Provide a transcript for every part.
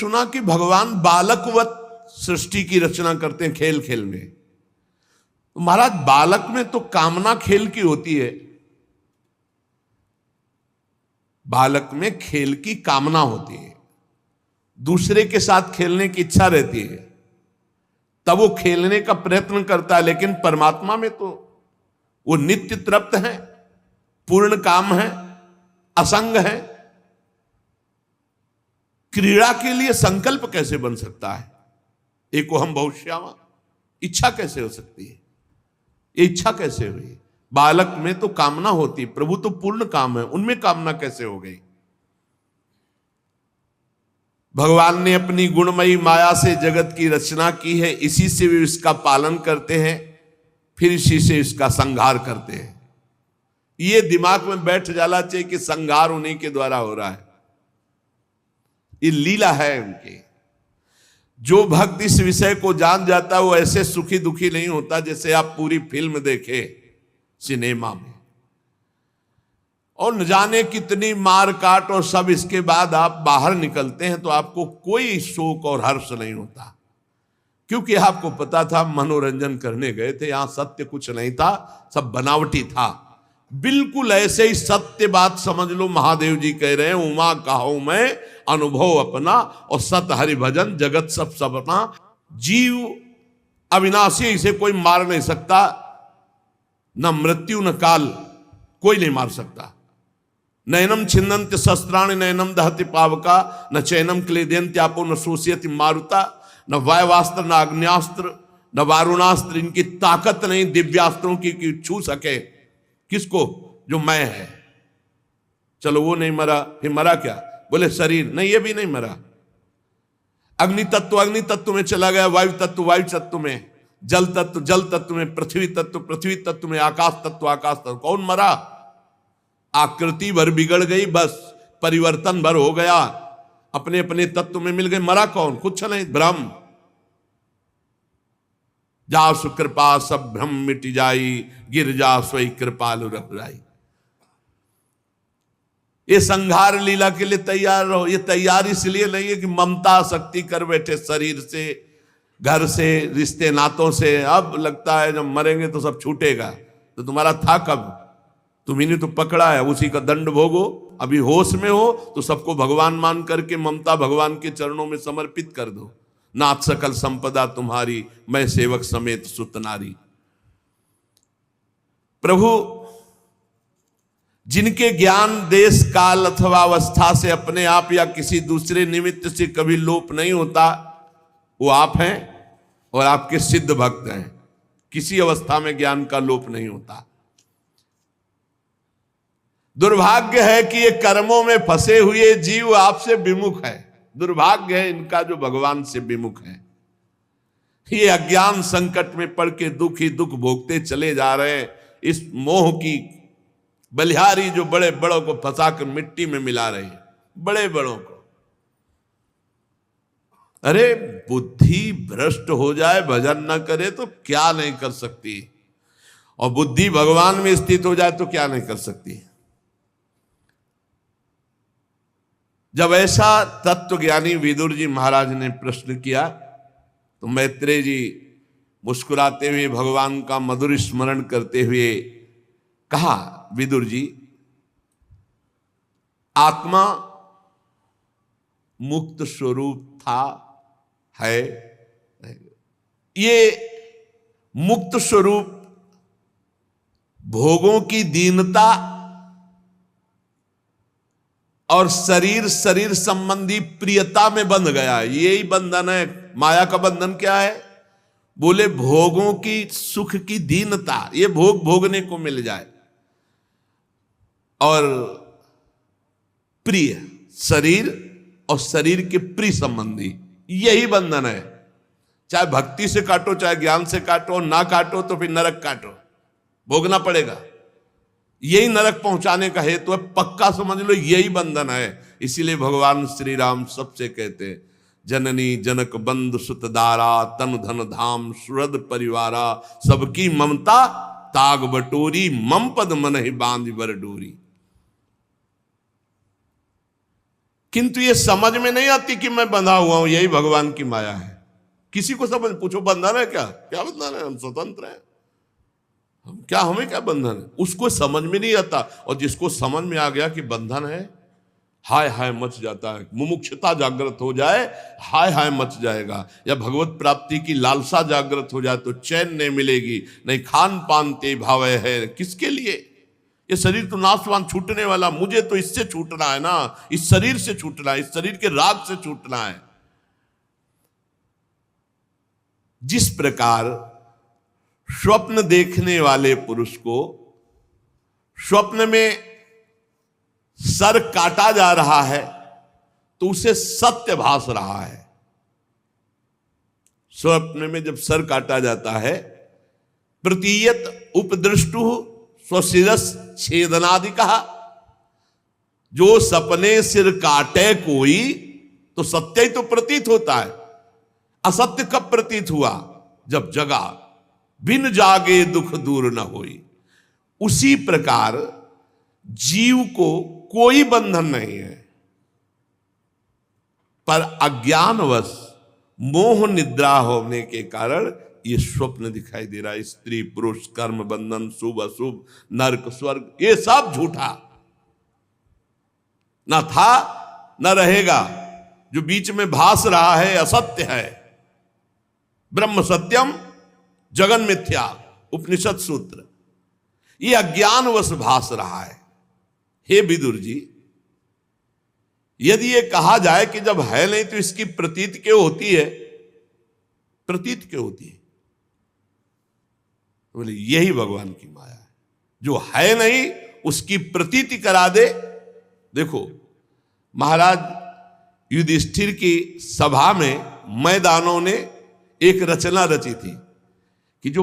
सुना कि भगवान बालकवत सृष्टि की रचना करते हैं खेल खेल में। तो महाराज बालक में तो कामना खेल की होती है, बालक में खेल की कामना होती है, दूसरे के साथ खेलने की इच्छा रहती है, तब वो खेलने का प्रयत्न करता है। लेकिन परमात्मा में तो वो नित्य तृप्त है, पूर्ण काम है, असंग है। क्रीड़ा के लिए संकल्प कैसे बन सकता है? एको हम बहुश्यामा, इच्छा कैसे हो सकती है? ये इच्छा कैसे हुई? बालक में तो कामना होती, प्रभु तो पूर्ण काम है, उनमें कामना कैसे हो गई? भगवान ने अपनी गुणमयी माया से जगत की रचना की है, इसी से वे इसका पालन करते हैं, फिर इसी से इसका संहार करते हैं। ये दिमाग में बैठ जाना चाहिए कि संहार उन्हीं के द्वारा हो रहा है, ये लीला है उनकी। जो भक्त इस विषय को जान जाता है वो ऐसे सुखी दुखी नहीं होता जैसे आप पूरी फिल्म देखे सिनेमा में, और न जाने कितनी मार काट और सब, इसके बाद आप बाहर निकलते हैं तो आपको कोई शोक और हर्ष नहीं होता, क्योंकि आपको पता था मनोरंजन करने गए थे, यहां सत्य कुछ नहीं था, सब बनावटी था। बिल्कुल ऐसे ही सत्य बात समझ लो, महादेव जी कह रहे हैं, उमा कहो मैं अनुभव अपना, और सत हरि भजन जगत सब सपना। जीव अविनाशी, इसे कोई मार नहीं सकता, न मृत्यु न काल, कोई नहीं मार सकता। नयनम छिन्नन्ति शस्त्राणि नयनम दहति पावका, न चैनम क्लेदयन्त्यापो न शोषयति मारुता, न वायवास्त्र न अग्न्यास्त्र न वारुणास्त्र, इनकी ताकत नहीं दिव्यास्त्रों की छू सके किसको? जो मैं है। चलो वो नहीं मरा, फिर मरा क्या? बोले शरीर नहीं, ये भी नहीं मरा। अग्नि तत्व में चला गया, वायु तत्व में, जल तत्व में, पृथ्वी तत्व में, आकाश तत्व। कौन मरा? आकृति भर बिगड़ गई, बस परिवर्तन भर हो गया, अपने अपने तत्व में मिल गए। मरा कौन? कुछ नहीं, ब्रह्म। जा सुकृपा सब भ्रम मिट जाई, गिर जा सोई कृपालु रघुराई। ये संहार लीला के लिए तैयार रहो। ये तैयार इसलिए नहीं है कि ममता शक्ति कर बैठे शरीर से, घर से, रिश्ते नातों से। अब लगता है जब मरेंगे तो सब छूटेगा, तो तुम्हारा था कब? तुम्ही ने तो पकड़ा है, उसी का दंड भोगो। अभी होश में हो तो सबको भगवान मान करके ममता भगवान के चरणों में समर्पित कर दो। नाथ सकल संपदा तुम्हारी, मैं सेवक समेत सुत नारी। प्रभु जिनके ज्ञान देश काल अथवा अवस्था से अपने आप या किसी दूसरे निमित्त से कभी लोप नहीं होता, वो आप हैं और आपके सिद्ध भक्त हैं। किसी अवस्था में ज्ञान का लोप नहीं होता। दुर्भाग्य है कि ये कर्मों में फंसे हुए जीव आपसे विमुख है। दुर्भाग्य है इनका जो भगवान से विमुख है। ये अज्ञान संकट में पड़ के दुख ही दुख भोगते चले जा रहे हैं। इस मोह की बलिहारी जो बड़े बड़ों को फंसाकर मिट्टी में मिला रही है, बड़े बड़ों को। अरे बुद्धि भ्रष्ट हो जाए, भजन न करे तो क्या नहीं कर सकती, और बुद्धि भगवान में स्थित हो जाए तो क्या नहीं कर सकती। जब ऐसा तत्वज्ञानी विदुर जी महाराज ने प्रश्न किया तो मैत्रेय जी मुस्कुराते हुए भगवान का मधुर स्मरण करते हुए कहा, विदुर जी, आत्मा मुक्त स्वरूप था, है। ये मुक्त स्वरूप भोगों की दीनता और शरीर संबंधी प्रियता में बंध गया है। यही बंधन है। माया का बंधन क्या है? बोले भोगों की, सुख की दीनता, ये भोग भोगने को मिल जाए, और प्रिय शरीर और शरीर के प्रिय संबंधी, यही बंधन है। चाहे भक्ति से काटो, चाहे ज्ञान से काटो, ना काटो तो फिर नरक काटो, भोगना पड़ेगा। यही नरक पहुंचाने का हेतु है, पक्का समझ लो, यही बंधन है। इसीलिए भगवान श्री राम सबसे कहते हैं, जननी जनक बंधु सुत दारा, तन धन धाम सुहृद परिवारा, सबकी ममता ताग बटोरी, मम पद मन ही बांध बर डोरी। किंतु ये समझ में नहीं आती कि मैं बंधा हुआ हूं, यही भगवान की माया है। किसी को समझ पूछो बंधन है क्या? क्या बंधन है? हम स्वतंत्र हैं, हम क्या, हमें क्या बंधन है? उसको समझ में नहीं आता। और जिसको समझ में आ गया कि बंधन है, हाय हाय मच जाता है। मुमुक्षुता जागृत हो जाए, हाय हाय मच जाएगा। या भगवत प्राप्ति की लालसा जागृत हो जाए तो चैन नहीं मिलेगी। नहीं खान पान ते भावे है, किसके लिए? ये शरीर तो नाशवान, छूटने वाला, मुझे तो इससे छूटना है ना, इस शरीर से छूटना है, इस शरीर के राग से छूटना है। जिस प्रकार स्वप्न देखने वाले पुरुष को स्वप्न में सर काटा जा रहा है तो उसे सत्य भास रहा है। स्वप्न में जब सर काटा जाता है, प्रतीयत उपदृष्टु स्वशिरस छेदनादि कहा, जो सपने सिर काटे कोई तो सत्य ही तो प्रतीत होता है। असत्य कब प्रतीत हुआ? जब जगा, बिन जागे दुख दूर न होई। उसी प्रकार जीव को कोई बंधन नहीं है, पर अज्ञानवश मोह निद्रा होने के कारण ये स्वप्न दिखाई दे रहा है। स्त्री पुरुष, कर्म बंधन, शुभ अशुभ, नरक स्वर्ग, ये सब झूठा, ना था न रहेगा। जो बीच में भास रहा है असत्य है। ब्रह्म सत्यम जगन मिथ्या, उपनिषद सूत्र। ये अज्ञानवश भास रहा है। हे विदुर जी, यदि ये कहा जाए कि जब है नहीं तो इसकी प्रतीत क्यों होती है? प्रतीत क्यों होती है? बोले यही भगवान की माया है, जो है नहीं उसकी प्रतीति करा दे। देखो महाराज युधिष्ठिर की सभा में मैदानों ने एक रचना रची थी कि जो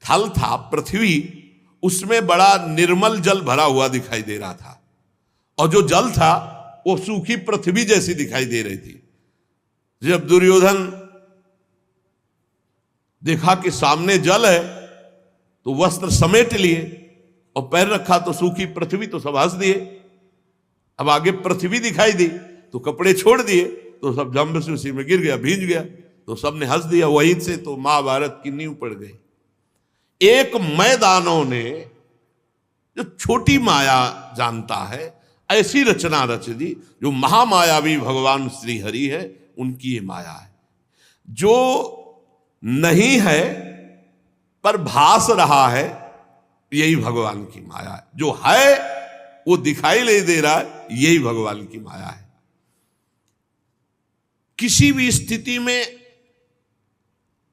थल था, पृथ्वी, उसमें बड़ा निर्मल जल भरा हुआ दिखाई दे रहा था, और जो जल था वो सूखी पृथ्वी जैसी दिखाई दे रही थी। जब दुर्योधन देखा कि सामने जल है तो वस्त्र समेट लिए और पैर रखा तो सूखी पृथ्वी, तो सब हंस दिए। अब आगे पृथ्वी दिखाई दी तो कपड़े छोड़ दिए तो सब जंब से उसी में गिर गया, भींज गया, तो सबने हंस दिया। वहीं से तो महाभारत की नींव पड़ गई। एक मैदानों ने जो छोटी माया जानता है ऐसी रचना रच दी। जो महामायावी भगवान श्री हरि है उनकी ये माया है। जो नहीं है पर भास रहा है, यही भगवान की माया है। जो है वो दिखाई नहीं दे रहा है, यही भगवान की माया है। किसी भी स्थिति में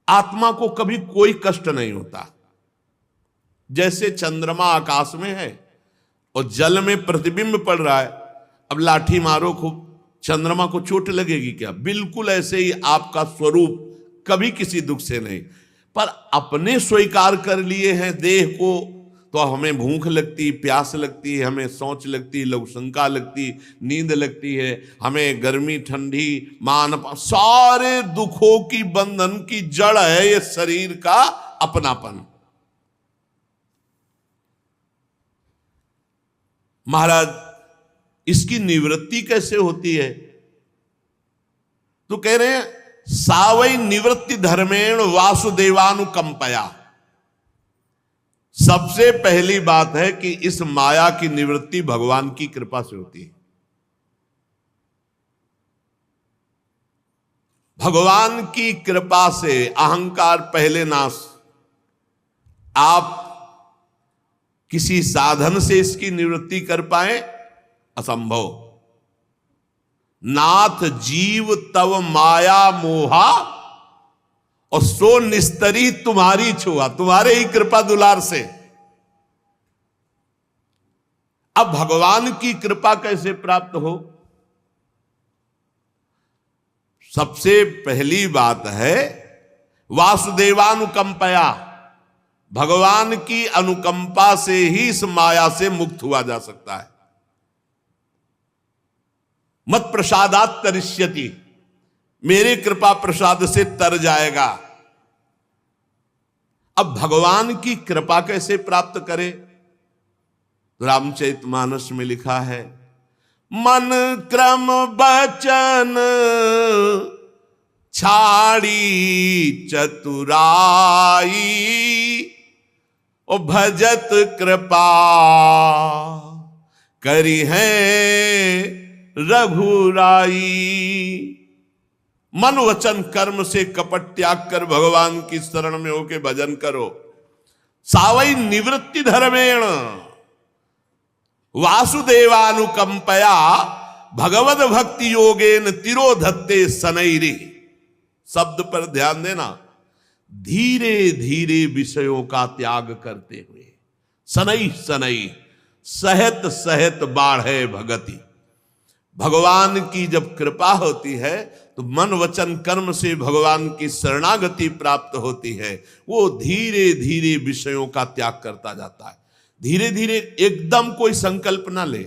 आत्मा को कभी कोई कष्ट नहीं होता। जैसे चंद्रमा आकाश में है और जल में प्रतिबिंब पड़ रहा है, अब लाठी मारो खूब, चंद्रमा को चोट लगेगी क्या? बिल्कुल ऐसे ही आपका स्वरूप कभी किसी दुख से नहीं। पर अपने स्वीकार कर लिए हैं देह को, तो हमें भूख लगती, प्यास लगती है, हमें सोच लगती, लघुशंका लगती, नींद लगती है, हमें गर्मी ठंडी मान, सारे दुखों की बंधन की जड़ है ये शरीर का अपनापन। महाराज इसकी निवृत्ति कैसे होती है? तो कह रहे हैं सावै निवृत्ति धर्मेण वासुदेवानुकंपया। सबसे पहली बात है कि इस माया की निवृत्ति भगवान की कृपा से होती है। भगवान की कृपा से अहंकार पहले नाश। आप किसी साधन से इसकी निवृत्ति कर पाए? असंभव। नाथ जीव तव माया मोहा और सो निस्तरी तुम्हारी छुआ, तुम्हारे ही कृपा दुलार से। अब भगवान की कृपा कैसे प्राप्त हो? सबसे पहली बात है वासुदेवानुकंपया। भगवान की अनुकंपा से ही इस माया से मुक्त हुआ जा सकता है। मत प्रसादात तरिष्यति, मेरे कृपा प्रसाद से तर जाएगा। अब भगवान की कृपा कैसे प्राप्त करें? रामचरितमानस में लिखा है मन क्रम बचन छाड़ी चतुराई, ओ भजत कृपा करी है रघुराई। मन वचन कर्म से कपट त्याग कर भगवान की शरण में होके भजन करो। सावई निवृत्ति धर्मेण वासुदेवानुकंपया भगवद भक्ति योगेन तिरोधत्ते शनैरे। शब्द पर ध्यान देना, धीरे धीरे विषयों का त्याग करते हुए, शनै शनै सहत सहत बाढ़े भगति। भगवान की जब कृपा होती है तो मन वचन कर्म से भगवान की शरणागति प्राप्त होती है। वो धीरे धीरे विषयों का त्याग करता जाता है। धीरे धीरे एकदम कोई संकल्प ना ले,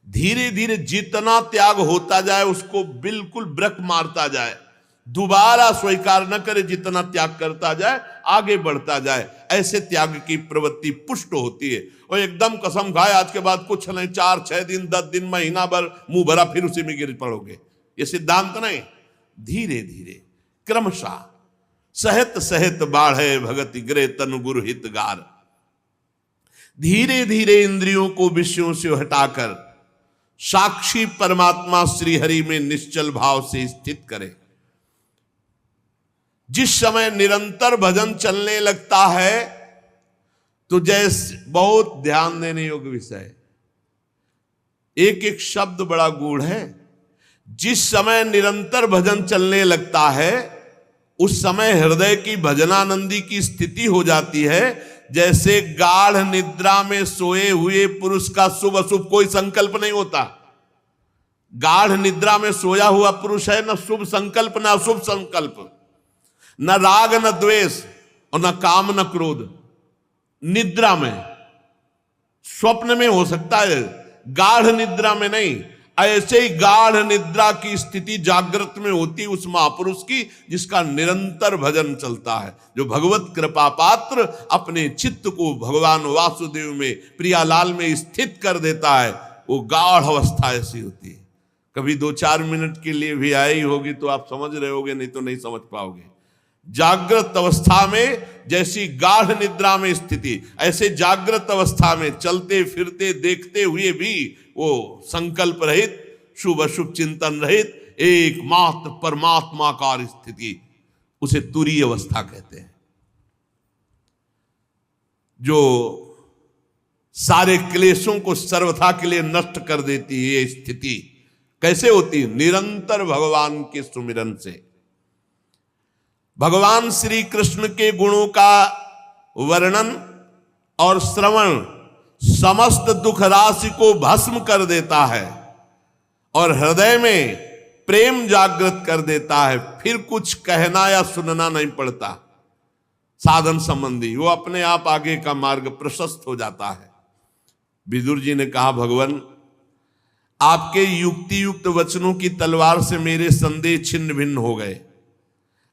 धीरे धीरे जितना त्याग होता जाए उसको बिल्कुल ब्रेक मारता जाए, दोबारा स्वीकार न करे, जितना त्याग करता जाए आगे बढ़ता जाए। ऐसे त्याग की प्रवृत्ति पुष्ट होती है। और एकदम कसम खाए आज के बाद कुछ नहीं, 4 6 दिन 10 दिन महीना भर मुंह भरा फिर उसी में गिर पड़ोगे, ये सिद्धांत नहीं। धीरे धीरे क्रमशः सहत सहत बाढ़े भगति गृह तनु गुरु हितगार। धीरे धीरे इंद्रियों को विषयों से हटाकर साक्षी परमात्मा श्री हरि में निश्चल भाव से स्थित करें। जिस समय निरंतर भजन चलने लगता है तो जैसे बहुत ध्यान देने योग्य विषय, एक एक शब्द बड़ा गूढ़ है। जिस समय निरंतर भजन चलने लगता है उस समय हृदय की भजनानंदी की स्थिति हो जाती है। जैसे गाढ़ निद्रा में सोए हुए पुरुष का शुभ अशुभ कोई संकल्प नहीं होता। गाढ़ निद्रा में सोया हुआ पुरुष है न शुभ संकल्प न अशुभ संकल्प, न राग न द्वेष और न काम न क्रोध। निद्रा में, स्वप्न में हो सकता है, गाढ़ निद्रा में नहीं। ऐसे ही गाढ़ निद्रा की स्थिति जागृत में होती उस महापुरुष की जिसका निरंतर भजन चलता है, जो भगवत कृपा पात्र अपने चित्त को भगवान वासुदेव में, प्रियालाल में स्थित कर देता है। वो गाढ़ अवस्था ऐसी होती है। कभी 2-4 मिनट के लिए भी आई होगी तो आप समझ रहे होगे, नहीं तो नहीं समझ पाओगे। जागृत अवस्था में जैसी गाढ़ निद्रा में स्थिति, ऐसे जागृत अवस्था में चलते फिरते देखते हुए भी वो संकल्प रहित, शुभ अशुभ चिंतन रहित एकमात्र परमात्माकार स्थिति, उसे तुरीय अवस्था कहते हैं। जो सारे क्लेशों को सर्वथा के लिए नष्ट कर देती है। ये स्थिति कैसे होती है? निरंतर भगवान के सुमिरन से। भगवान श्री कृष्ण के गुणों का वर्णन और श्रवण समस्त दुख राशि को भस्म कर देता है और हृदय में प्रेम जागृत कर देता है। फिर कुछ कहना या सुनना नहीं पड़ता साधन संबंधी, वो अपने आप आगे का मार्ग प्रशस्त हो जाता है। विदुर जी ने कहा, भगवान आपके युक्ति युक्त वचनों की तलवार से मेरे संदेह छिन्न भिन्न हो गए।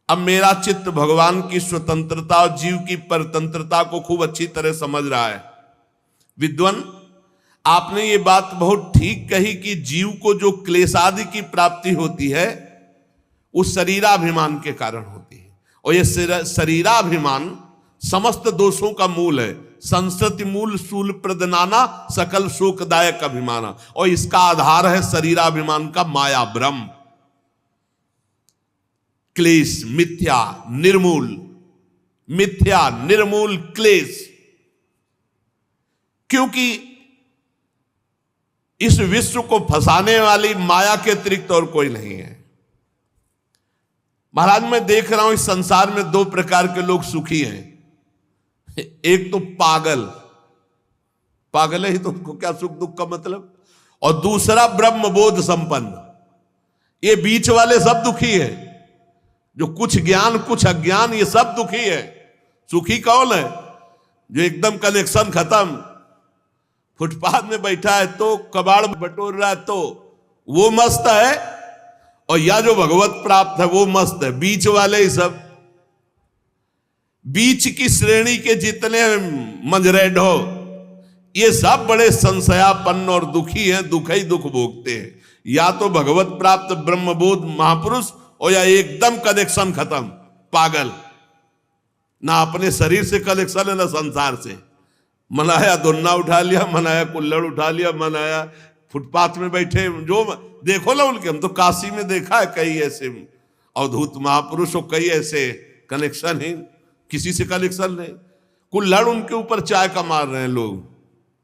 अब मेरा चित्त भगवान की स्वतंत्रता और जीव की परतंत्रता को खूब अच्छी तरह समझ रहा है। विद्वान, आपने ये बात बहुत ठीक कही कि जीव को जो क्लेशादि की प्राप्ति होती है वो शरीराभिमान के कारण होती है, और ये शरीराभिमान समस्त दोषों का मूल है। संस्कृति मूल शूल प्रदनाना सकल शोकदायक अभिमाना, और इसका आधार है शरीराभिमान का माया भ्रम। क्लेश मिथ्या निर्मूल, मिथ्या निर्मूल क्लेश, क्योंकि इस विश्व को फंसाने वाली माया के अतिरिक्त और कोई नहीं है। महाराज, मैं देख रहा हूं इस संसार में 2 प्रकार के लोग सुखी हैं। एक तो पागल, पागल है ही तो उनको क्या सुख दुख का मतलब, और दूसरा ब्रह्म बोध संपन्न। ये बीच वाले सब दुखी है, जो कुछ ज्ञान कुछ अज्ञान, ये सब दुखी है। सुखी कौन है? जो एकदम कनेक्शन खत्म, फुटपाथ में बैठा है तो कबाड़ बटोर रहा है तो वो मस्त है, और या जो भगवत प्राप्त है वो मस्त है। बीच वाले ही सब, बीच की श्रेणी के जितने मंजरेड हो, ये सब बड़े संशयापन्न और दुखी हैं, दुख ही दुख भोगते हैं। या तो भगवत प्राप्त ब्रह्मबोध महापुरुष और या एकदम कनेक्शन खत्म, पागल, ना अपने शरीर से कनेक्शन है ना संसार से। मनाया धुन्ना उठा लिया, मनाया कुल्लड़ उठा लिया, मनाया फुटपाथ में बैठे, जो देखो ना उनके, हम तो काशी में देखा है कई ऐसे अवधूत महापुरुष और कई ऐसे कनेक्शन है, किसी से कनेक्शन नहीं। कुल्लड़ उनके ऊपर चाय का मार रहे हैं लोग,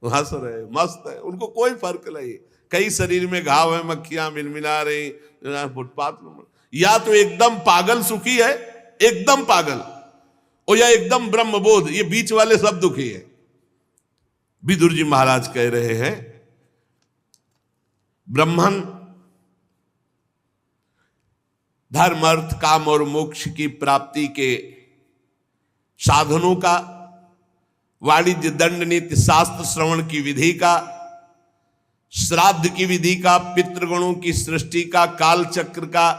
हंस रहे, मस्त है, उनको कोई फर्क नहीं। कई शरीर में घाव है, मक्खियां मिलमिला रही फुटपाथ में। या तो एकदम पागल सुखी है, एकदम पागल, और या एकदम ब्रह्मबोध, ये बीच वाले सब दुखी है। विदुर जी महाराज कह रहे हैं ब्रह्मन धर्म अर्थ काम और मोक्ष की प्राप्ति के साधनों का, वाणिज्य दंड नीति शास्त्र श्रवण की विधि का, श्राद्ध की विधि का, पितृगणों की सृष्टि का, काल चक्र का,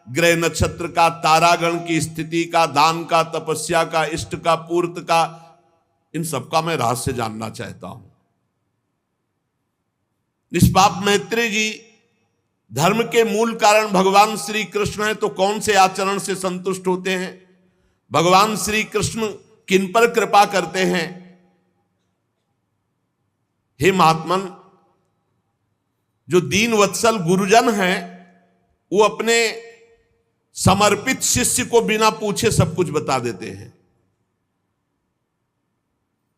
ग्रह नक्षत्र का, तारागण की स्थिति का, दान का, तपस्या का, इष्ट का, पूर्त का, इन सबका मैं रहस्य जानना चाहता हूं। निष्पाप मैत्रेय जी, धर्म के मूल कारण भगवान श्री कृष्ण है, तो कौन से आचरण से संतुष्ट होते हैं? भगवान श्री कृष्ण किन पर कृपा करते हैं? हे महात्मन, जो दीन वत्सल गुरुजन हैं, वो अपने समर्पित शिष्य को बिना पूछे सब कुछ बता देते हैं।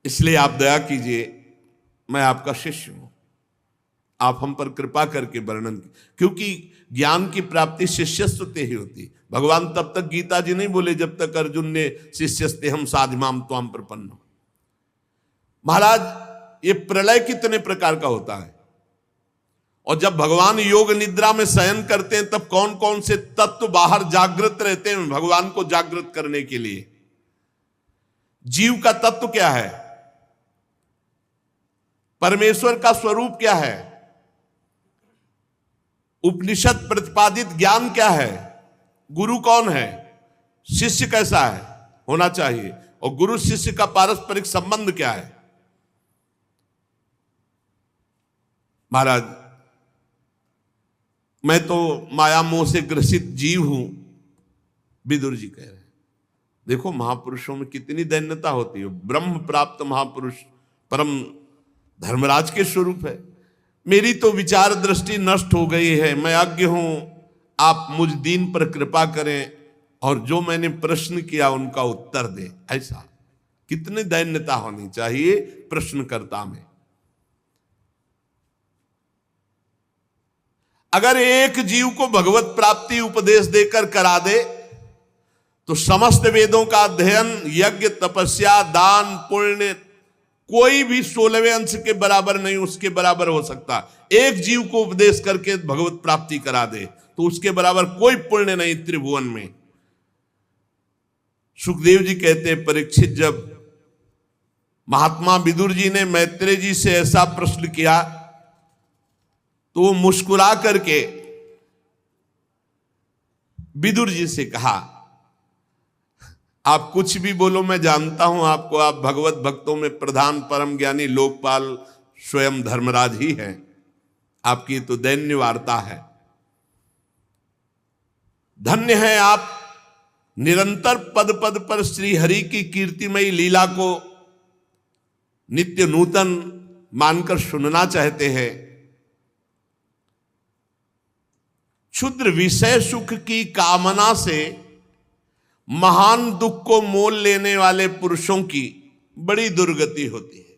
इसलिए आप दया कीजिए, मैं आपका शिष्य हूं, आप हम पर कृपा करके वर्णन, क्योंकि ज्ञान की प्राप्ति शिष्यस्व से ही होती। भगवान तब तक गीता जी नहीं बोले जब तक अर्जुन ने शिष्यस्ते हम साधिमाम त्वाम प्रपन्नो। महाराज, ये प्रलय कितने प्रकार का होता है, और जब भगवान योग निद्रा में शयन करते हैं तब कौन कौन से तत्व बाहर जागृत रहते हैं भगवान को जागृत करने के लिए। जीव का तत्व क्या है, परमेश्वर का स्वरूप क्या है, उपनिषद प्रतिपादित ज्ञान क्या है, गुरु कौन है, शिष्य कैसा है होना चाहिए, और गुरु शिष्य का पारस्परिक संबंध क्या है। महाराज, मैं तो माया मोह से ग्रसित जीव हूं, विदुर जी कह रहे हैं। देखो महापुरुषों में कितनी दैन्यता होती है। ब्रह्म प्राप्त महापुरुष परम धर्मराज के स्वरूप है। मेरी तो विचार दृष्टि नष्ट हो गई है, मैं अज्ञ हूं, आप मुझ दीन पर कृपा करें और जो मैंने प्रश्न किया उनका उत्तर दें। ऐसा कितनी दैन्यता होनी चाहिए प्रश्नकर्ता में। अगर एक जीव को भगवत प्राप्ति उपदेश देकर करा दे तो समस्त वेदों का अध्ययन, यज्ञ, तपस्या, दान, पुण्य, कोई भी 16वें अंश के बराबर नहीं, उसके बराबर हो सकता। एक जीव को उपदेश करके भगवत प्राप्ति करा दे तो उसके बराबर कोई पुण्य नहीं त्रिभुवन में। सुखदेव जी कहते हैं, परीक्षित, जब महात्मा विदुर जी ने मैत्रेय जी से ऐसा प्रश्न किया तो वो मुस्कुरा करके विदुर जी से कहा, आप कुछ भी बोलो, मैं जानता हूं आपको, आप भगवत भक्तों में प्रधान परम ज्ञानी लोकपाल स्वयं धर्मराज ही हैं, आपकी तो दैन्य वार्ता है। धन्य है आप, निरंतर पद पद पर श्री हरि की कीर्तिमयी लीला को नित्य नूतन मानकर सुनना चाहते हैं। क्षुद्र विषय सुख की कामना से महान दुख को मोल लेने वाले पुरुषों की बड़ी दुर्गति होती है।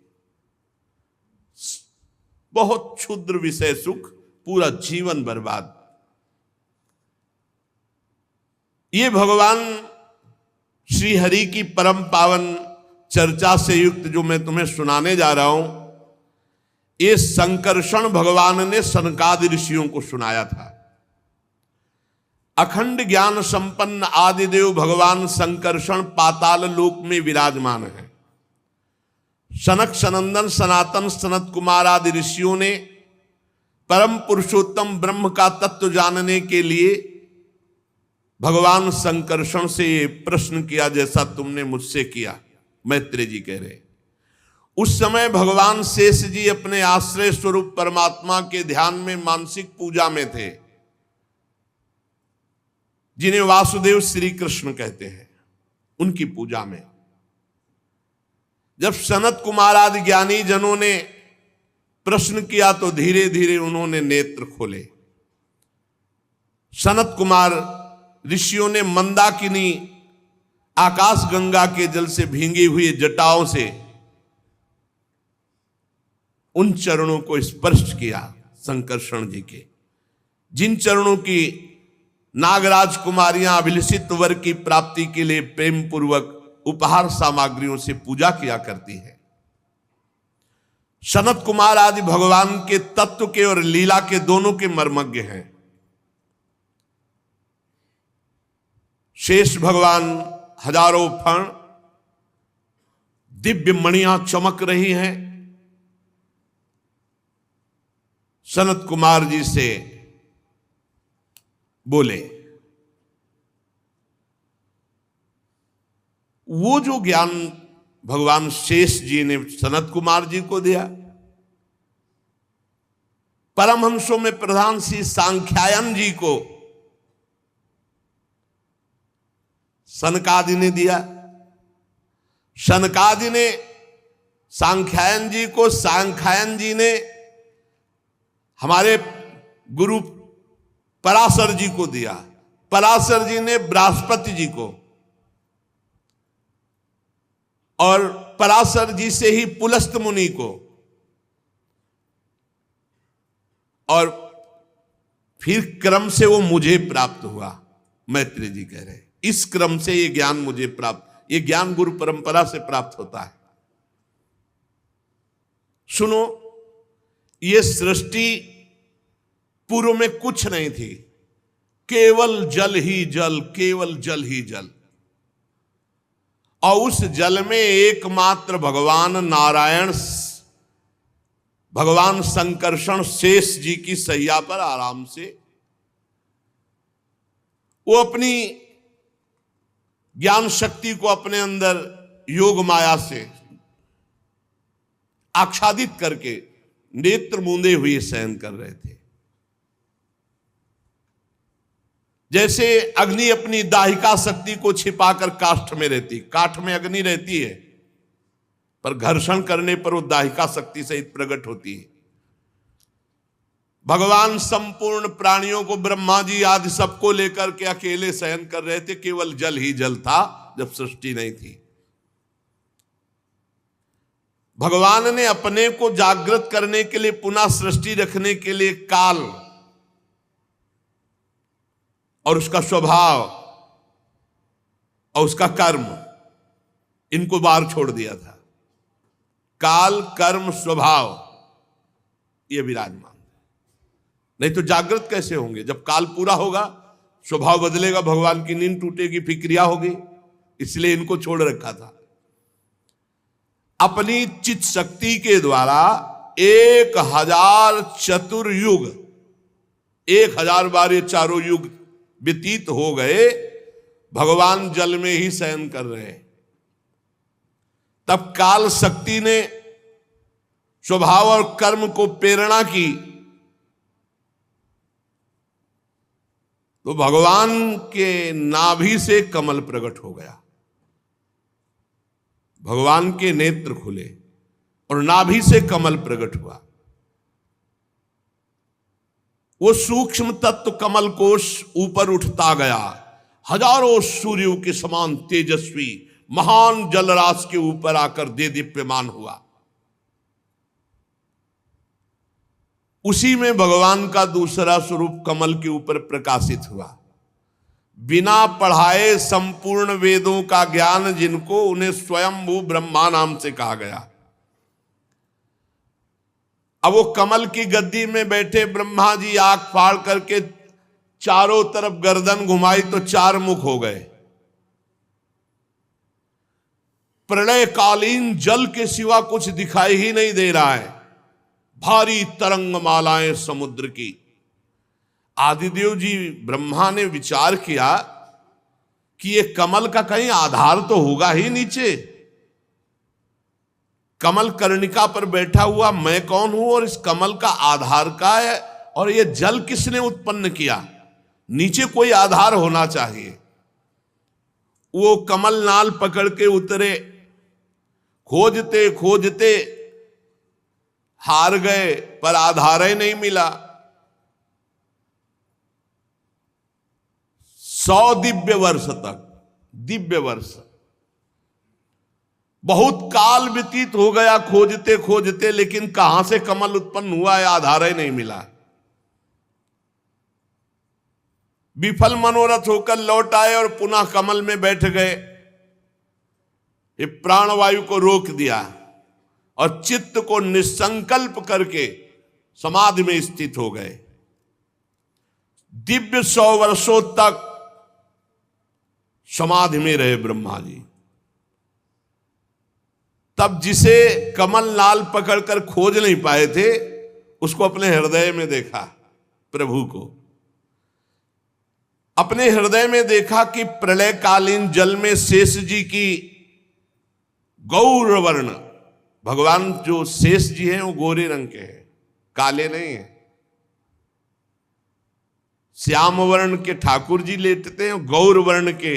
बहुत क्षुद्र विषय सुख, पूरा जीवन बर्बाद। ये भगवान श्री हरि की परम पावन चर्चा से युक्त जो मैं तुम्हें सुनाने जा रहा हूं, ये संकर्षण भगवान ने सनकादि ऋषियों को सुनाया था। अखंड ज्ञान संपन्न आदिदेव भगवान संकर्षण पाताल लोक में विराजमान है। सनक सनंदन सनातन सनत कुमार आदि ऋषियों ने परम पुरुषोत्तम ब्रह्म का तत्व जानने के लिए भगवान संकर्षण से प्रश्न किया, जैसा तुमने मुझसे किया। मैत्रेय जी कह रहे, उस समय भगवान शेष जी अपने आश्रय स्वरूप परमात्मा के ध्यान में मानसिक पूजा में थे, जिन्हें वासुदेव श्री कृष्ण कहते हैं, उनकी पूजा में। जब सनत कुमार आदि ज्ञानी जनों ने प्रश्न किया तो धीरे धीरे उन्होंने नेत्र खोले। सनत कुमार ऋषियों ने मंदाकिनी आकाश गंगा के जल से भींगी हुई जटाओं से उन चरणों को स्पर्श किया, संकर्षण जी के, जिन चरणों की नागराज कुमारियां अभिलषित वर की प्राप्ति के लिए प्रेम पूर्वक उपहार सामग्रियों से पूजा किया करती है। सनत कुमार आदि भगवान के तत्व के और लीला के दोनों के मर्मज्ञ हैं। शेष भगवान हजारों फण दिव्य मणियां चमक रही हैं। सनत कुमार जी से बोले, वो जो ज्ञान भगवान शेष जी ने सनत कुमार जी को दिया, परमहंसों में प्रधान श्री सांख्यायन जी को सनकादि ने दिया। सनकादि ने सांख्यायन जी को, सांख्यायन जी ने हमारे गुरु पराशर जी को दिया, पराशर जी ने बृहस्पति जी को, और पराशर जी से ही पुलस्त मुनि को, और फिर क्रम से वो मुझे प्राप्त हुआ। मैत्री जी कह रहे, इस क्रम से ये ज्ञान मुझे प्राप्त, ये ज्ञान गुरु परंपरा से प्राप्त होता है। सुनो, ये सृष्टि पूर्व में कुछ नहीं थी, केवल जल ही जल, केवल जल ही जल, और उस जल में एकमात्र भगवान नारायण, भगवान संकर्षण शेष जी की सैया पर आराम से वो अपनी ज्ञान शक्ति को अपने अंदर योग माया से आच्छादित करके नेत्र मूंदे हुए शयन कर रहे थे। जैसे अग्नि अपनी दाहिका शक्ति को छिपाकर काष्ठ में रहती, काठ में अग्नि रहती है पर घर्षण करने पर वो दाहिका शक्ति सहित प्रकट होती है। भगवान संपूर्ण प्राणियों को, ब्रह्मा जी आदि सबको लेकर के अकेले शयन कर रहे थे, केवल जल ही जल था जब सृष्टि नहीं थी। भगवान ने अपने को जागृत करने के लिए, पुनः सृष्टि रखने के लिए काल और उसका स्वभाव और उसका कर्म, इनको बाहर छोड़ दिया था। काल, कर्म, स्वभाव ये विराजमान, नहीं तो जागृत कैसे होंगे? जब काल पूरा होगा स्वभाव बदलेगा, भगवान की नींद टूटेगी, फिर क्रिया होगी, इसलिए इनको छोड़ रखा था। अपनी चित शक्ति के द्वारा 1000 चतुर्युग, 1000 बार ये चारों युग व्यतीत हो गए, भगवान जल में ही शयन कर रहे हैं। तब काल शक्ति ने स्वभाव और कर्म को प्रेरणा की, तो भगवान के नाभि से कमल प्रकट हो गया, भगवान के नेत्र खुले और नाभि से कमल प्रकट हुआ। वो सूक्ष्म तत्व कमल कोश ऊपर उठता गया, हजारों सूर्यों के समान तेजस्वी महान जलराशि के ऊपर आकर दे दीप्यमान हुआ। उसी में भगवान का दूसरा स्वरूप कमल के ऊपर प्रकाशित हुआ। बिना पढ़ाए संपूर्ण वेदों का ज्ञान जिनको, उन्हें स्वयंभू ब्रह्मा नाम से कहा गया। अब वो कमल की गद्दी में बैठे ब्रह्मा जी आंख फाड़ करके चारों तरफ गर्दन घुमाई तो 4 मुख हो गए। प्रलयकालीन जल के सिवा कुछ दिखाई ही नहीं दे रहा है, भारी तरंग मालाएं समुद्र की। आदिदेव जी ब्रह्मा ने विचार किया कि ये कमल का कहीं आधार तो होगा ही नीचे, कमल कर्णिका पर बैठा हुआ मैं कौन हूं और इस कमल का आधार का है, और ये जल किसने उत्पन्न किया, नीचे कोई आधार होना चाहिए। वो कमल नाल पकड़ के उतरे, खोजते खोजते हार गए, पर आधार ही नहीं मिला। 100 दिव्य वर्ष तक, दिव्य वर्ष, बहुत काल व्यतीत हो गया खोजते खोजते, लेकिन कहां से कमल उत्पन्न हुआ है आधार ही नहीं मिला। विफल मनोरथ होकर लौट आए और पुनः कमल में बैठ गए। ये प्राणवायु को रोक दिया और चित्त को निसंकल्प करके समाधि में स्थित हो गए। दिव्य 100 वर्षों तक समाधि में रहे ब्रह्मा जी। तब जिसे कमल नाल पकड़कर खोज नहीं पाए थे, उसको अपने हृदय में देखा, प्रभु को अपने हृदय में देखा कि प्रलयकालीन जल में शेष जी की गौर वर्ण, भगवान जो शेष जी हैं वो गोरे रंग के हैं, काले नहीं हैं। श्याम वर्ण के ठाकुर जी लेटते हैं, गौर वर्ण के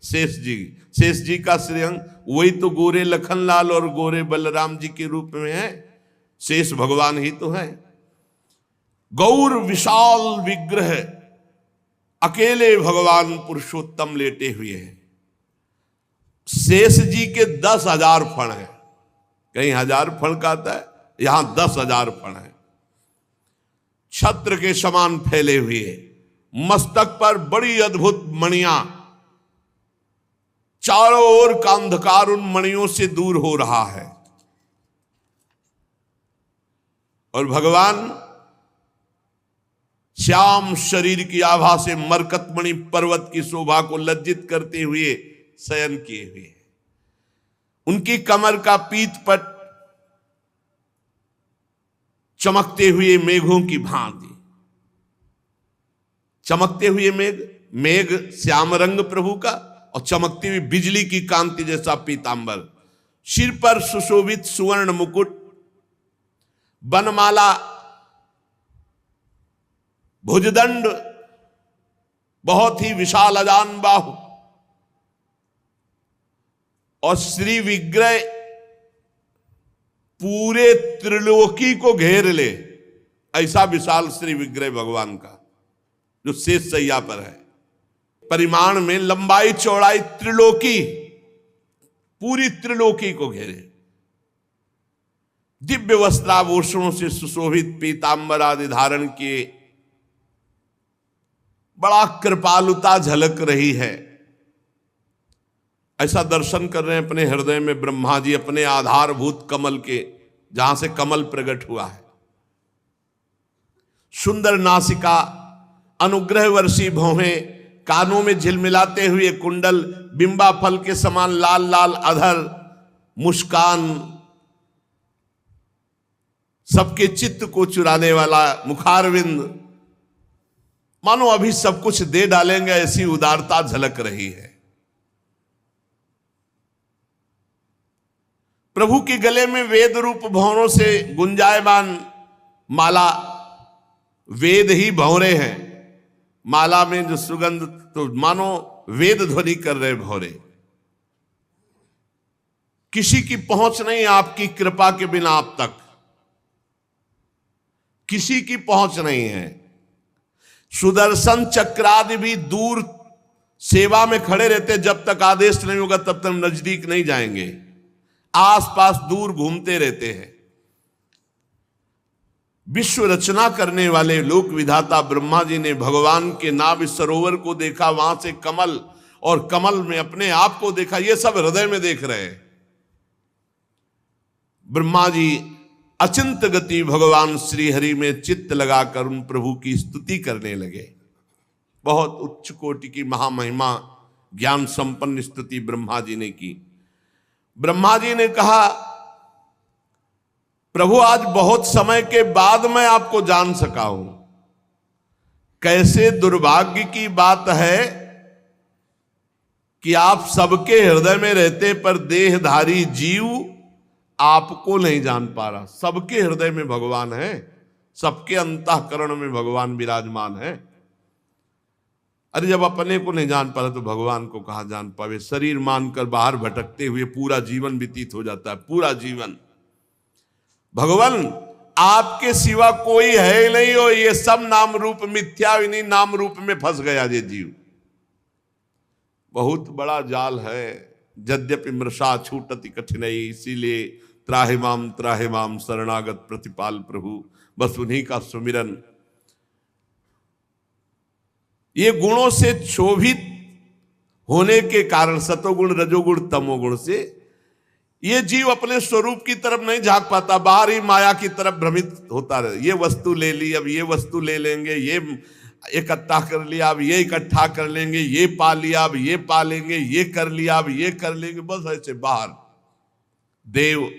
शेष जी का श्रीअंग वही तो गोरे लखनलाल और गोरे बलराम जी के रूप में है, शेष भगवान ही तो है। गौर विशाल विग्रह, अकेले भगवान पुरुषोत्तम लेटे हुए हैं। शेष जी के 10,000 फण हैं, कहीं 1000 फण का आता है, यहां 10,000 फण है। छत्र के समान फैले हुए, मस्तक पर बड़ी अद्भुत मणियां, चारों ओर का अंधकार उन मणियों से दूर हो रहा है। और भगवान श्याम शरीर की आभा से मरकतमणि पर्वत की शोभा को लज्जित करते हुए शयन किए हुए। उनकी कमर का पीतपट चमकते हुए मेघों की भांति, चमकते हुए मेघ श्याम रंग प्रभु का, और चमकती हुई बिजली की कांति जैसा पीतांबर। सिर पर सुशोभित सुवर्ण मुकुट, बनमाला, भुजदंड, बहुत ही विशाल अजान बाहु, और श्री विग्रह पूरे त्रिलोकी को घेर ले, ऐसा विशाल श्री विग्रह भगवान का जो शेष सैया पर है। परिमाण में लंबाई चौड़ाई त्रिलोकी, पूरी त्रिलोकी को घेरे। दिव्य वस्त्राभूषणों से सुशोभित पीतांबर आदि धारण किए, बड़ा कृपालुता झलक रही है। ऐसा दर्शन कर रहे हैं अपने हृदय में ब्रह्मा जी, अपने आधारभूत कमल के, जहां से कमल प्रकट हुआ है। सुंदर नासिका, अनुग्रह वर्षी भौहें, कानों में झिलमिलाते हुए कुंडल, बिंबा फल के समान लाल लाल अधर, मुस्कान, सबके चित्त को चुराने वाला मुखारविंद, मानो अभी सब कुछ दे डालेंगे ऐसी उदारता झलक रही है। प्रभु के गले में वेद रूप भंवरों से गुंजायमान माला, वेद ही भंवरे हैं, माला में जो सुगंध, तो मानो वेद ध्वनि कर रहे भौरे। किसी की पहुंच नहीं आपकी कृपा के बिना आप तक, किसी की पहुंच नहीं है। सुदर्शन चक्रादि भी दूर सेवा में खड़े रहते, जब तक आदेश नहीं होगा तब तक नजदीक नहीं जाएंगे, आसपास दूर घूमते रहते हैं। विश्व रचना करने वाले लोक विधाता ब्रह्मा जी ने भगवान के नाभि सरोवर को देखा, वहां से कमल, और कमल में अपने आप को देखा। ये सब हृदय में देख रहे हैं। ब्रह्मा जी अचिंत गति भगवान श्री हरि में चित्त लगाकर उन प्रभु की स्तुति करने लगे। बहुत उच्च कोटि की महामहिमा ज्ञान संपन्न स्तुति ब्रह्मा जी ने की। ब्रह्मा जी ने कहा, प्रभु आज बहुत समय के बाद मैं आपको जान सका हूं। कैसे दुर्भाग्य की बात है कि आप सबके हृदय में रहते पर देहधारी जीव आपको नहीं जान पा रहा। सबके हृदय में भगवान है, सबके अंतःकरण में भगवान विराजमान है। अरे जब अपने को नहीं जान पा रहा तो भगवान को कहां जान पावे। शरीर मानकर बाहर भटकते हुए पूरा जीवन व्यतीत हो जाता है, पूरा जीवन। भगवान आपके सिवा कोई है ही नहीं हो, ये सब नाम रूप मिथ्या, इन्हीं नाम रूप में फंस गया ये जीव। बहुत बड़ा जाल है। यद्यपि मृषा छूटति कठिनाई, इसीलिए त्राहि माम शरणागत प्रतिपाल प्रभु, बस उन्हीं का सुमिरन। ये गुणों से क्षोभित होने के कारण, सतोगुण रजोगुण तमोगुण से, ये जीव अपने स्वरूप की तरफ नहीं झांक पाता, बाहर ही माया की तरफ भ्रमित होता रहे। ये वस्तु ले ली, अब ये वस्तु ले लेंगे, ये इकट्ठा कर लिया, अब ये इकट्ठा कर लेंगे, ये पा लिया, अब ये पा लेंगे, ये कर लिया, अब ये कर लेंगे, बस ऐसे बाहर। देव,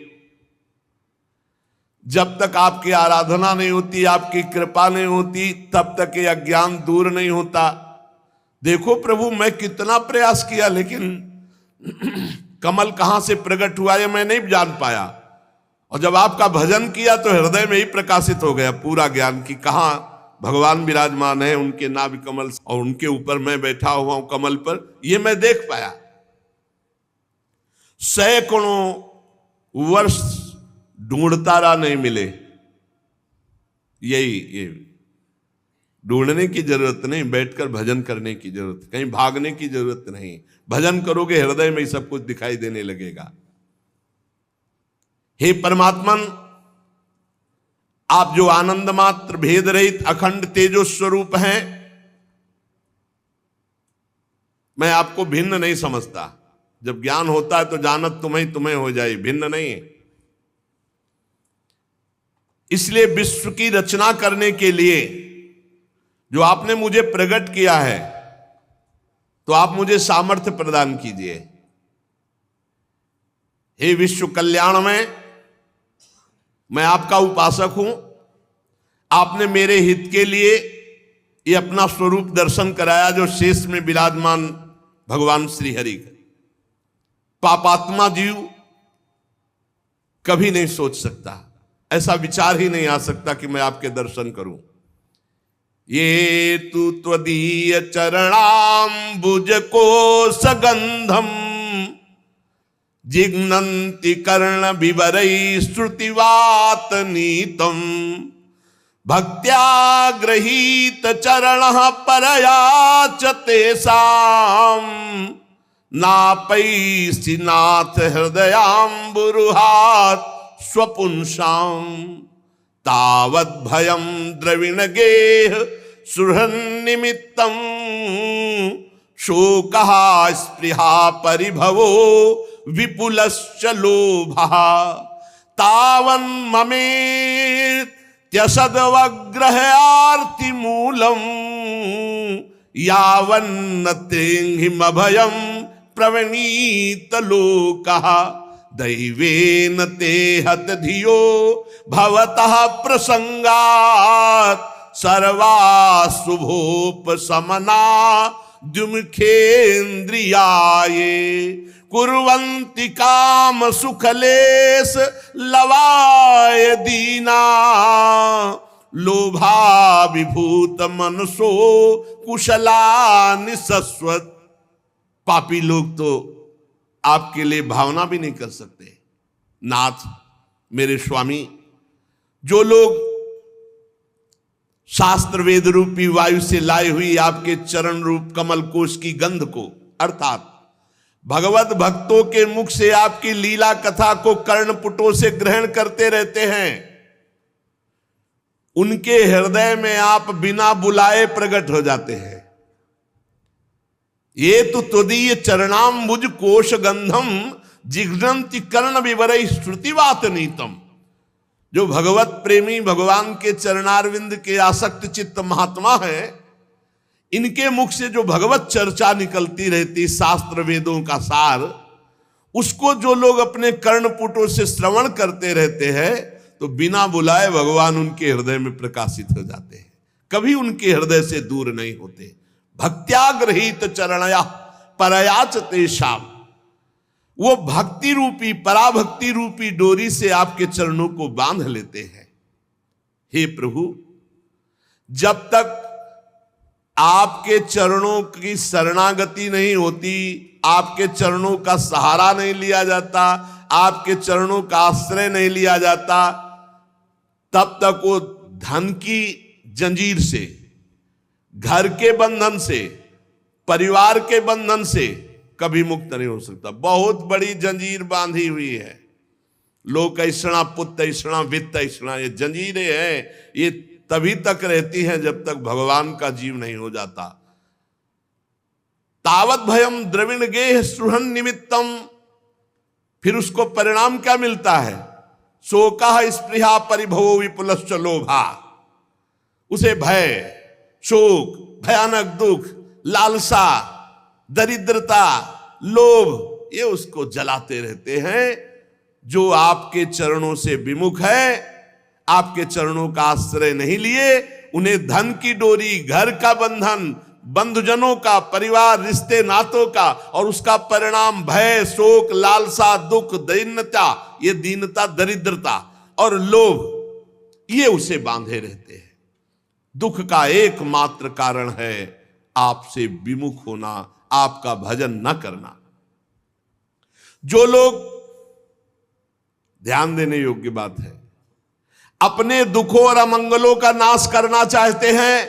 जब तक आपकी आराधना नहीं होती, आपकी कृपा नहीं होती, तब तक ये अज्ञान दूर नहीं होता। देखो प्रभु, मैं कितना प्रयास किया, लेकिन कमल कहां से प्रकट हुआ ये मैं नहीं जान पाया। और जब आपका भजन किया तो हृदय में ही प्रकाशित हो गया पूरा ज्ञान कि कहां भगवान विराजमान है, उनके नाभि कमल, और उनके ऊपर मैं बैठा हुआ हूं कमल पर, ये मैं देख पाया। सैकड़ों वर्ष ढूंढता रहा, नहीं मिले। ये ढूंढने की जरूरत नहीं, बैठकर भजन करने की जरूरत, कहीं भागने की जरूरत नहीं। भजन करोगे हृदय में ही सब कुछ दिखाई देने लगेगा। हे परमात्मन, आप जो आनंद मात्र भेद रहित अखंड तेजो स्वरूप हैं, मैं आपको भिन्न नहीं समझता। जब ज्ञान होता है तो जानत तुम्हें हो जाए, भिन्न नहीं है। इसलिए विश्व की रचना करने के लिए जो आपने मुझे प्रकट किया है, तो आप मुझे सामर्थ्य प्रदान कीजिए। हे विश्व कल्याण में, मैं आपका उपासक हूं। आपने मेरे हित के लिए ये अपना स्वरूप दर्शन कराया, जो शेष में विराजमान भगवान श्री हरि। पापात्मा जीव कभी नहीं सोच सकता, ऐसा विचार ही नहीं आ सकता कि मैं आपके दर्शन करूं। ये तु त्वदीय चरणाम्बुज को सगंधम जिघ्नन्ति कर्ण विवरै श्रुतिवात नीतम भक्त्या गृहीत चरणः परया च तेषां नापैसि नाथ हृदयाम्बुरुहात् स्वपुंसां तावद् भयं द्रविण गेह सुहृन्निमित्तं शोकः स्पृहा परिभवो विपुलश्च लोभः तावन्ममेत्यसद्वग्रहार्तिमूलं यावन्न तेङ्घिमभयं प्रवणीत लोकः दैवेन ते हत धियो भवतः प्रसंगात् सर्वाशुभोपशमना द्युमुखेन्द्रियाये कुर्वन्ति काम सुखलेश लवाय दीना लोभा विभूत मनसो कुशलानि सस्वत। पापी लोग तो आपके लिए भावना भी नहीं कर सकते। नाथ, मेरे स्वामी, जो लोग शास्त्र वेद रूपी वायु से लाई हुई आपके चरण रूप कमल कोश की गंध को, अर्थात भगवत भक्तों के मुख से आपकी लीला कथा को कर्णपुटों से ग्रहण करते रहते हैं, उनके हृदय में आप बिना बुलाए प्रकट हो जाते हैं। ये तो त्वदीय चरणाम्बुज कोश गंधम जिघ्नन्ति कर्ण विवरै श्रुतिवात नीतम। जो भगवत प्रेमी भगवान के चरणारविंद के आसक्त चित्त महात्मा है, इनके मुख से जो भगवत चर्चा निकलती रहती, शास्त्र वेदों का सार, उसको जो लोग अपने कर्णपुटों से श्रवण करते रहते हैं, तो बिना बुलाए भगवान उनके हृदय में प्रकाशित हो जाते हैं, कभी उनके हृदय से दूर नहीं होते। भक्त्याग्रहित चरणया परयाच तेषाम, वो भक्ति रूपी, पराभक्ति रूपी डोरी से आपके चरणों को बांध लेते हैं। हे प्रभु, जब तक आपके चरणों की शरणागति नहीं होती, आपके चरणों का सहारा नहीं लिया जाता, आपके चरणों का आश्रय नहीं लिया जाता, तब तक वो धन की जंजीर से, घर के बंधन से, परिवार के बंधन से कभी मुक्त नहीं हो सकता। बहुत बड़ी जंजीर बांधी हुई है। लोक ऐषणा, पुत्र ऐषणा, वित्त ऐषणा, ये जंजीरें हैं, ये तभी तक रहती हैं जब तक भगवान का जीव नहीं हो जाता। तावत भयम द्रविण गेह सुहन निमित्तम, फिर उसको परिणाम क्या मिलता है? शोका स्पृहा परिभवो विपुलश्च लोभा। उसे भय, शोक, भयानक दुख, लालसा, दरिद्रता, लोभ, ये उसको जलाते रहते हैं। जो आपके चरणों से विमुख है, आपके चरणों का आश्रय नहीं लिए, उन्हें धन की डोरी, घर का बंधन, बंधुजनों का, परिवार, रिश्ते नातों का, और उसका परिणाम भय, शोक, लालसा, दुख, दीनता, ये दीनता, दरिद्रता और लोभ, ये उसे बांधे रहते हैं। दुख का एकमात्र कारण है आपसे विमुख होना, आपका भजन न करना। जो लोग, ध्यान देने योग्य बात है, अपने दुखों और अमंगलों का नाश करना चाहते हैं,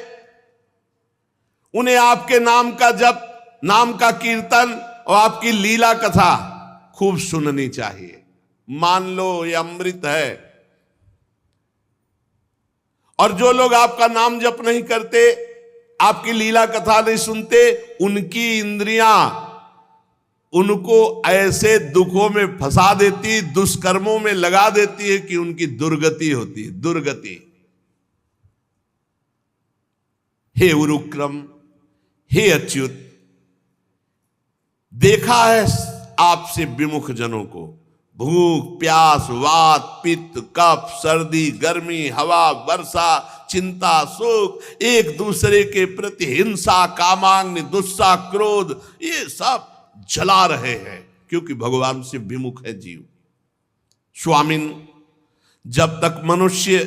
उन्हें आपके नाम का जप, नाम का कीर्तन और आपकी लीला कथा खूब सुननी चाहिए। मान लो ये अमृत है। और जो लोग आपका नाम जप नहीं करते, आपकी लीला कथा नहीं सुनते, उनकी इंद्रियां उनको ऐसे दुखों में फंसा देती, दुष्कर्मों में लगा देती है कि उनकी दुर्गति होती है, दुर्गति। हे उरुक्रम, हे अच्युत, देखा है आपसे विमुख जनों को, भूख, प्यास, वात, पित्त, कफ, सर्दी, गर्मी, हवा, वर्षा, चिंता, शोक, एक दूसरे के प्रति हिंसा, कामाग्नि, दुस्सा, क्रोध, ये सब जला रहे हैं, क्योंकि भगवान से विमुख है जीव। स्वामिन, जब तक मनुष्य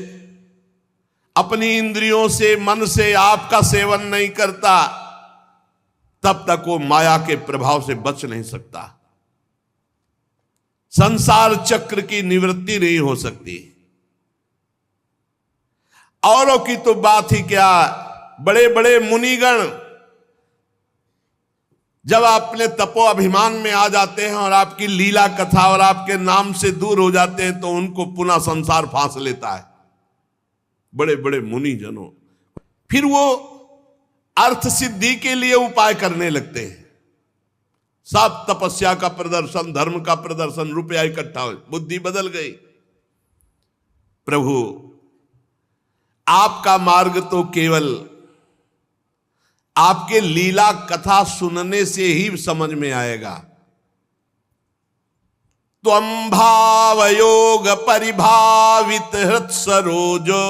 अपनी इंद्रियों से, मन से आपका सेवन नहीं करता, तब तक वो माया के प्रभाव से बच नहीं सकता। संसार चक्र की निवृत्ति नहीं हो सकती। औरों की तो बात ही क्या, बड़े बड़े मुनिगण जब अपने तपो अभिमान में आ जाते हैं और आपकी लीला कथा और आपके नाम से दूर हो जाते हैं, तो उनको पुनः संसार फांस लेता है। बड़े बड़े मुनि जनों, फिर वो अर्थ सिद्धि के लिए उपाय करने लगते हैं। सब तपस्या का प्रदर्शन, धर्म का प्रदर्शन, रुपया इकट्ठा हो, बुद्धि बदल गई। प्रभु, आपका मार्ग तो केवल आपके लीला कथा सुनने से ही समझ में आएगा। त्वं भावयोग परिभावित हृत सरोजो,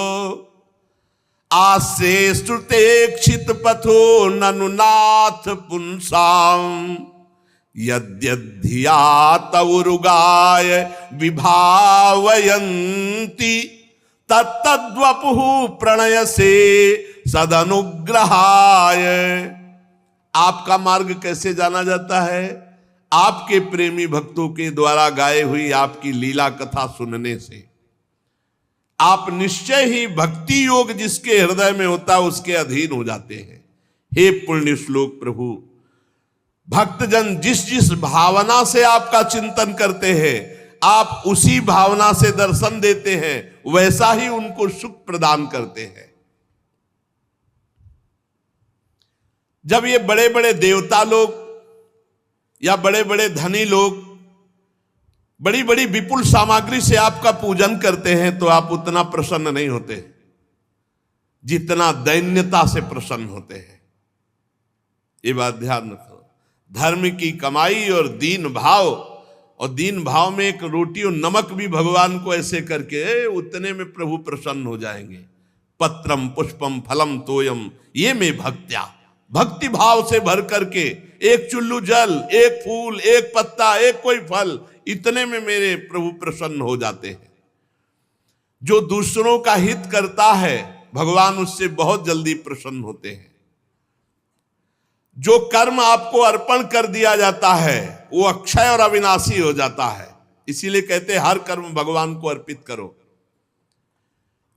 आसे श्रुते क्षित पथो ननुनाथ पुंसाम, यद्यधिया तवुरुगाय विभावयन्ति, तत्तद्वपुः प्रणय से सदनुग्रहाय। आपका मार्ग कैसे जाना जाता है? आपके प्रेमी भक्तों के द्वारा गाए हुई आपकी लीला कथा सुनने से। आप निश्चय ही भक्ति योग जिसके हृदय में होता है उसके अधीन हो जाते हैं। हे पुण्य श्लोक प्रभु, भक्तजन जिस जिस भावना से आपका चिंतन करते हैं, आप उसी भावना से दर्शन देते हैं, वैसा ही उनको सुख प्रदान करते हैं। जब ये बड़े बड़े देवता लोग या बड़े बड़े धनी लोग बड़ी बड़ी विपुल सामग्री से आपका पूजन करते हैं, तो आप उतना प्रसन्न नहीं होते जितना दैन्यता से प्रसन्न होते हैं। ये बात ध्यान रखो। धर्म की कमाई और दीन भाव, और दीन भाव में एक रोटी और नमक भी भगवान को ऐसे करके, उतने में प्रभु प्रसन्न हो जाएंगे। पत्रम पुष्पम फलम तोयम ये में भक्त्या, भक्ति भाव से भर करके एक चुल्लू जल, एक फूल, एक पत्ता, एक कोई फल, इतने में मेरे प्रभु प्रसन्न हो जाते हैं। जो दूसरों का हित करता है भगवान उससे बहुत जल्दी प्रसन्न होते हैं। जो कर्म आपको अर्पण कर दिया जाता है वो अक्षय और अविनाशी हो जाता है। इसीलिए कहते हैं हर कर्म भगवान को अर्पित करो।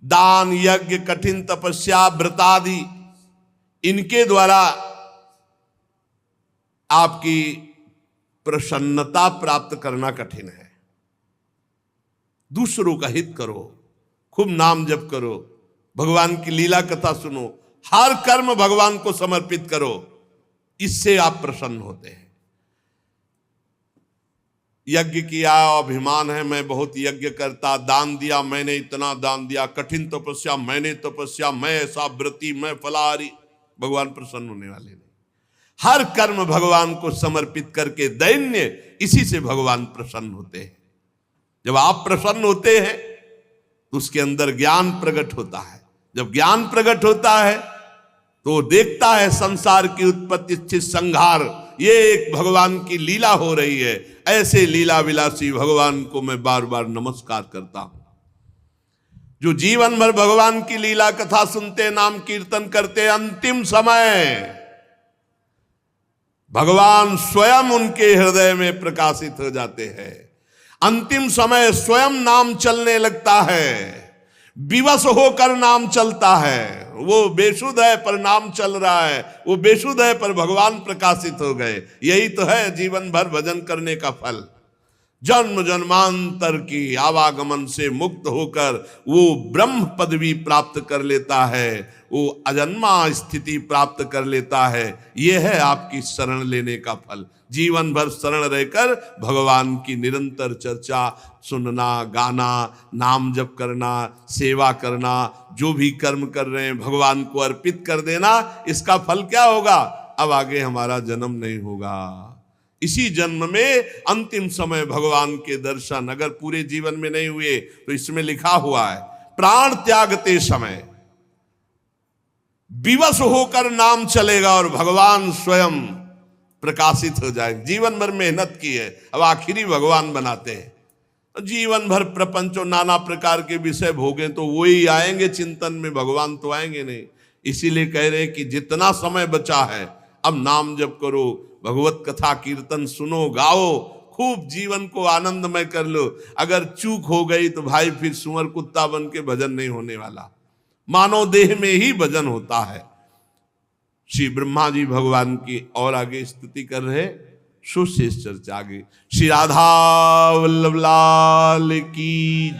दान, यज्ञ, कठिन तपस्या, व्रत आदि, इनके द्वारा आपकी प्रसन्नता प्राप्त करना कठिन है। दूसरों का हित करो, खूब नाम जप करो, भगवान की लीला कथा सुनो, हर कर्म भगवान को समर्पित करो, इससे आप प्रसन्न होते हैं। यज्ञ किया, अभिमान है मैं बहुत यज्ञ करता, दान दिया मैंने इतना दान दिया, कठिन तपस्या मैंने तपस्या, मैं ऐसा व्रती, मैं फलाहारी, भगवान प्रसन्न होने वाले नहीं। हर कर्म भगवान को समर्पित करके दैन्य, इसी से भगवान प्रसन्न होते हैं। जब आप प्रसन्न होते हैं तो उसके अंदर ज्ञान प्रकट होता है। जब ज्ञान प्रकट होता है तो देखता है संसार की उत्पत्ति स्थिति संहार, ये एक भगवान की लीला हो रही है। ऐसे लीला विलासी भगवान को मैं बार बार नमस्कार करता हूं। जो जीवन भर भगवान की लीला कथा सुनते, नाम कीर्तन करते, अंतिम समय भगवान स्वयं उनके हृदय में प्रकाशित हो जाते हैं। अंतिम समय स्वयं नाम चलने लगता है, विवश होकर नाम चलता है। वो बेसुध है पर नाम चल रहा है, वो बेसुध है पर भगवान प्रकाशित हो गए। यही तो है जीवन भर भजन करने का फल। जन्म जन्मांतर की आवागमन से मुक्त होकर वो ब्रह्म पदवी प्राप्त कर लेता है, वो अजन्मा स्थिति प्राप्त कर लेता है। ये है आपकी शरण लेने का फल। जीवन भर शरण रहकर भगवान की निरंतर चर्चा सुनना, गाना, नाम जप करना, सेवा करना, जो भी कर्म कर रहे हैं भगवान को अर्पित कर देना। इसका फल क्या होगा? अब आगे हमारा जन्म नहीं होगा। इसी जन्म में अंतिम समय भगवान के दर्शन अगर पूरे जीवन में नहीं हुए तो इसमें लिखा हुआ है प्राण त्यागते समय विवश होकर नाम चलेगा और भगवान स्वयं प्रकाशित हो जाए। जीवन भर मेहनत की है, अब आखिरी भगवान बनाते हैं। जीवन भर प्रपंच और नाना प्रकार के विषय भोगे तो वही आएंगे चिंतन में, भगवान तो आएंगे नहीं। इसीलिए कह रहे कि जितना समय बचा है अब नाम जप करो, भगवत कथा कीर्तन सुनो, गाओ, खूब जीवन को आनंदमय कर लो। अगर चूक हो गई तो भाई फिर सुअर कुत्ता बन के भजन नहीं होने वाला, मानव देह में ही भजन होता है। श्री ब्रह्मा जी भगवान की और आगे स्तुति कर रहे, सुशेष चर्चा आगे। श्री राधा वल्लभ लाल की।